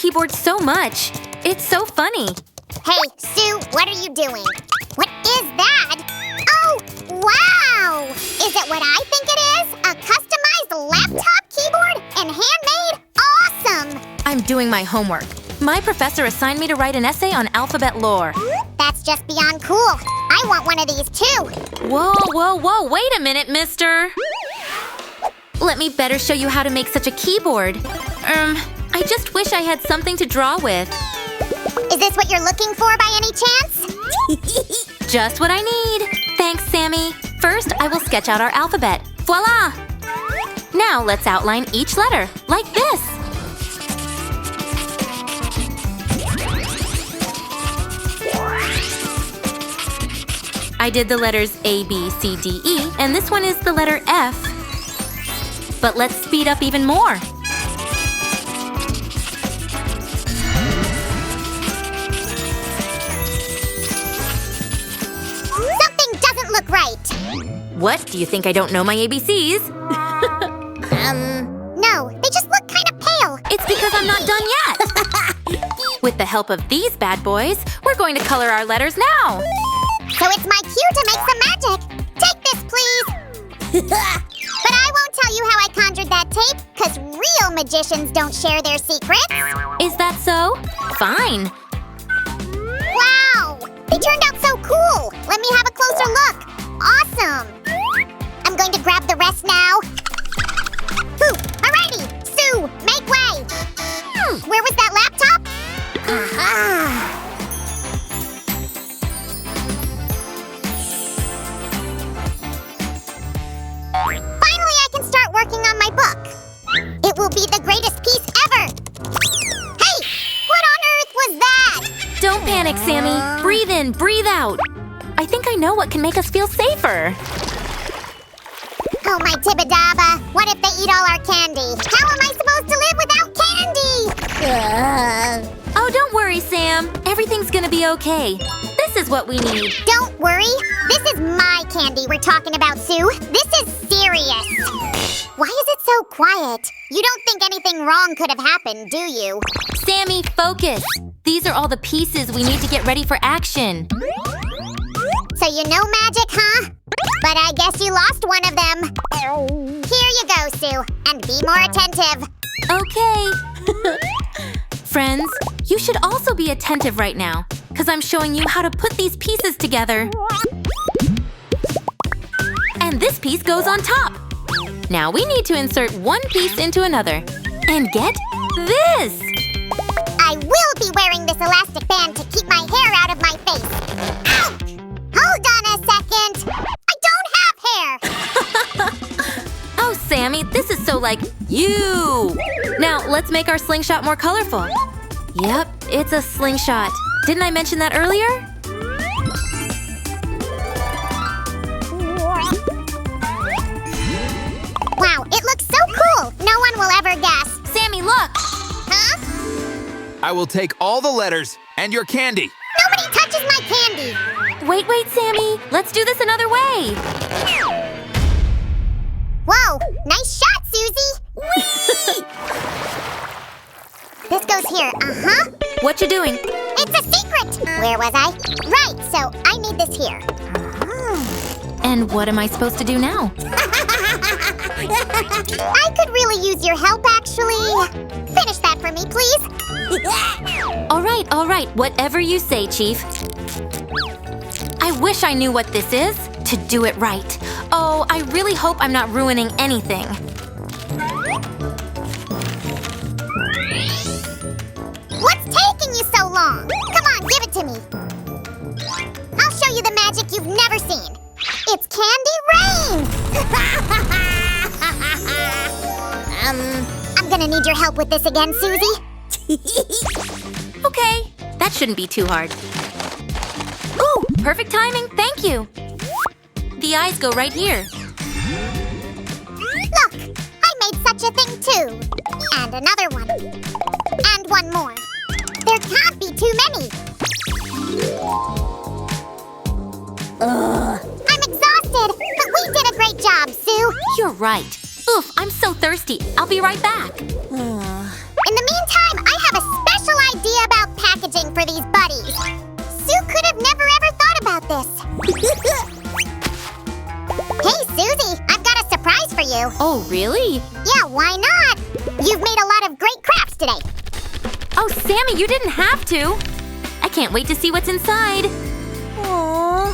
keyboard so much. It's so funny. Hey, Sue, what are you doing? What is that? Oh, wow! Is it what I think it is? A customized laptop keyboard and handmade? Awesome! I'm doing my homework. My professor assigned me to write an essay on alphabet lore. That's just beyond cool. I want one of these too. Whoa, whoa, whoa, wait a minute, mister. Let me better show you how to make such a keyboard. I just wish I had something to draw with. Is this what you're looking for by any chance? Just what I need. Thanks, Sammy. First, I will sketch out our alphabet. Voila! Now let's outline each letter, like this. I did the letters A, B, C, D, E, and this one is the letter F. But let's speed up even more. Something doesn't look right. What? Do you think I don't know my ABCs? No, they just look kind of pale. It's because I'm not done yet. With the help of these bad boys, we're going to color our letters now. So it's my cue to make some magic. Take this, please. But I won't tell you how I conjured that tape, because real magicians don't share their secrets. Is that so? Fine. Wow! They turned out so cool. Let me have a closer look. Awesome. I'm going to grab the rest now. Whew, alrighty. Sue, make way. Where was that laptop? Aha! Finally, I can start working on my book. It will be the greatest piece ever. Hey, what on earth was that? Don't panic, Sammy. Breathe in, breathe out. I think I know what can make us feel safer. Oh, my tibidaba. What if they eat all our candy? How am I supposed to live without candy? Oh, don't worry, Sam. Everything's gonna be okay. This is what we need. Don't worry. This is my candy we're talking about, Sue. This is serious. Why is it so quiet? You don't think anything wrong could have happened, do you? Sammy, focus. These are all the pieces we need to get ready for action. So you know magic, huh? But I guess you lost one of them. Here you go, Sue. And be more attentive. Okay. Friends, you should also be attentive right now, because I'm showing you how to put these pieces together. And this piece goes on top. Now we need to insert one piece into another. And get this! I will be wearing this elastic band to keep my hair out of my face. Ouch! Hold on a second. I don't have hair. Oh, Sammy, this is so like you! Now, let's make our slingshot more colorful. Yep, it's a slingshot. Didn't I mention that earlier? Wow, it looks so cool! No one will ever guess. Sammy, look! Huh? I will take all the letters and your candy. Nobody touches my candy! Wait, Sammy! Let's do this another way! Whoa! Nice shot, Susie! Whee! This goes here, uh-huh. What you doing? It's a secret! Where was I? Right, so I need this here. And what am I supposed to do now? I could really use your help, actually. Finish that for me, please. All right. Whatever you say, Chief. I wish I knew what this is to do it right. Oh, I really hope I'm not ruining anything. What's taking you so long? Come on, give it to me. I'll show you the magic you've never seen. It's candy rain! I'm gonna need your help with this again, Susie. Okay, that shouldn't be too hard. Ooh, perfect timing, thank you. The eyes go right here. Look, I made such a thing too. And another one. And one more. There can't be too many. I'm exhausted, but we did a great job, Sue. You're right. Oof, I'm so thirsty. I'll be right back. In the meantime, I have a packaging for these buddies. Sue could have never ever thought about this. Hey, Susie, I've got a surprise for you. Oh, really? Yeah, why not? You've made a lot of great crafts today. Oh, Sammy, you didn't have to. I can't wait to see what's inside. Aww.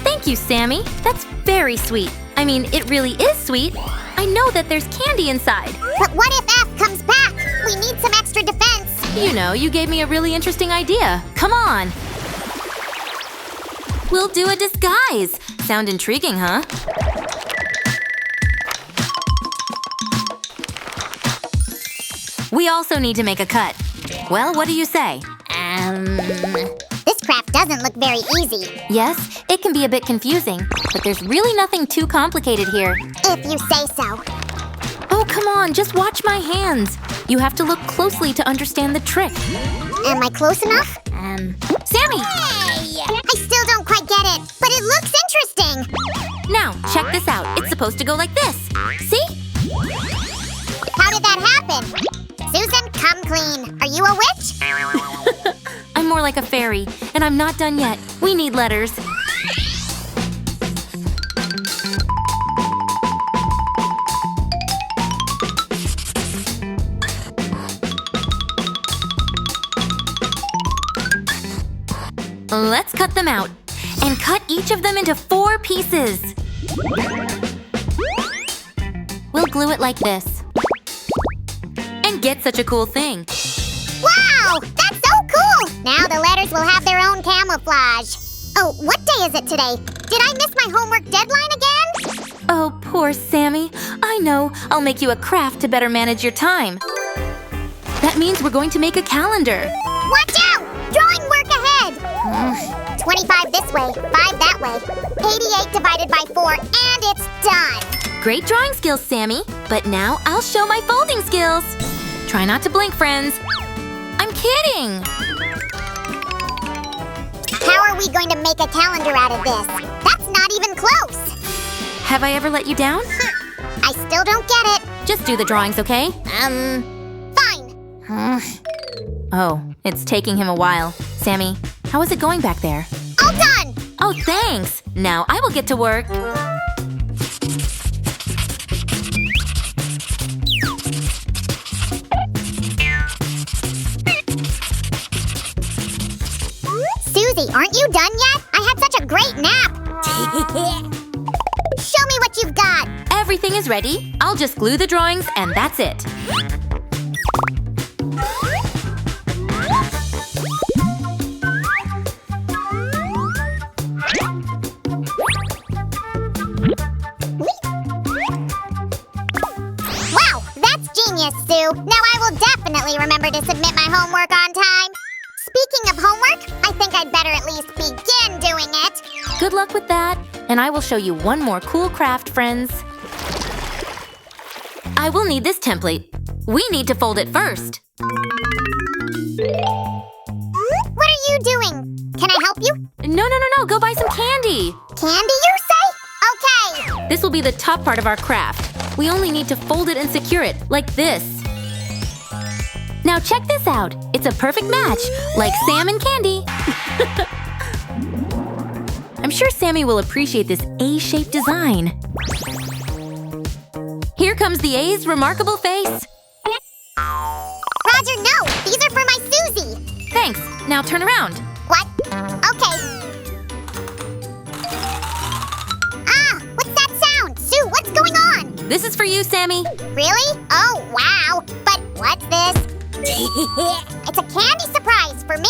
Thank you, Sammy. That's very sweet. I mean, it really is sweet. I know that there's candy inside. But what if F comes back? We need some extra defense. You know, you gave me a really interesting idea. Come on. We'll do a disguise. Sound intriguing, huh? We also need to make a cut. Well, what do you say? This craft doesn't look very easy. Yes, it can be a bit confusing, but there's really nothing too complicated here. If you say so. Oh, come on, just watch my hands. You have to look closely to understand the trick. Am I close enough? Sammy! Hey! I still don't quite get it, but it looks interesting. Now, check this out. It's supposed to go like this. See? How did that happen? Susan, come clean. Are you a witch? I'm more like a fairy, and I'm not done yet. We need letters. Let's cut them out, and cut each of them into 4 pieces. We'll glue it like this. And get such a cool thing. Wow! That's so cool! Now the letters will have their own camouflage. Oh, what day is it today? Did I miss my homework deadline again? Oh, poor Sammy. I know. I'll make you a craft to better manage your time. That means we're going to make a calendar. Watch out! Drawing work ahead! 25 this way, 5 that way. 88 divided by 4, and it's done! Great drawing skills, Sammy. But now I'll show my folding skills. Try not to blink, friends. I'm kidding! How are we going to make a calendar out of this? That's not even close! Have I ever let you down? I still don't get it. Just do the drawings, okay? Fine. Oh, it's taking him a while. Sammy, how is it going back there? All done! Oh, thanks! Now I will get to work. Susie, aren't you done yet? I had such a great nap. Show me what you've got. Everything is ready. I'll just glue the drawings and that's it. Wow, that's genius, Sue. Now I will definitely remember to submit my homework on time. Speaking of homework, I think I'd better at least begin doing it. Good luck with that, and I will show you one more cool craft, friends. I will need this template. We need to fold it first. What are you doing? Can I help you? No, go buy some candy. Candy, you say? Okay. This will be the top part of our craft. We only need to fold it and secure it, like this. Now check this out. It's a perfect match, like Sam and candy. I'm sure Sammy will appreciate this A-shaped design. Here comes the A's remarkable face. Roger, no! These are for my Susie! Thanks. Now turn around. What? Okay. Ah! What's that sound? Sue, what's going on? This is for you, Sammy. Really? Oh, wow! But what's this? It's a candy surprise for me!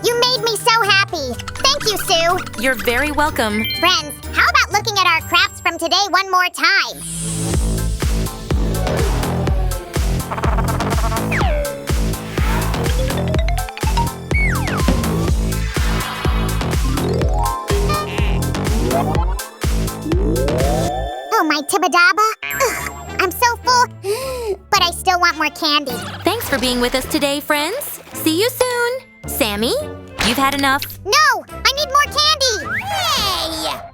You made me so happy! Thank you, Sue! You're very welcome. Friends, how about looking at our crafts from today one more time? Oh, my tibadaba! Ugh, I'm so full, but I still want more candy. Thanks for being with us today, friends. See you soon. Sammy, you've had enough. No! I need more candy! Hey!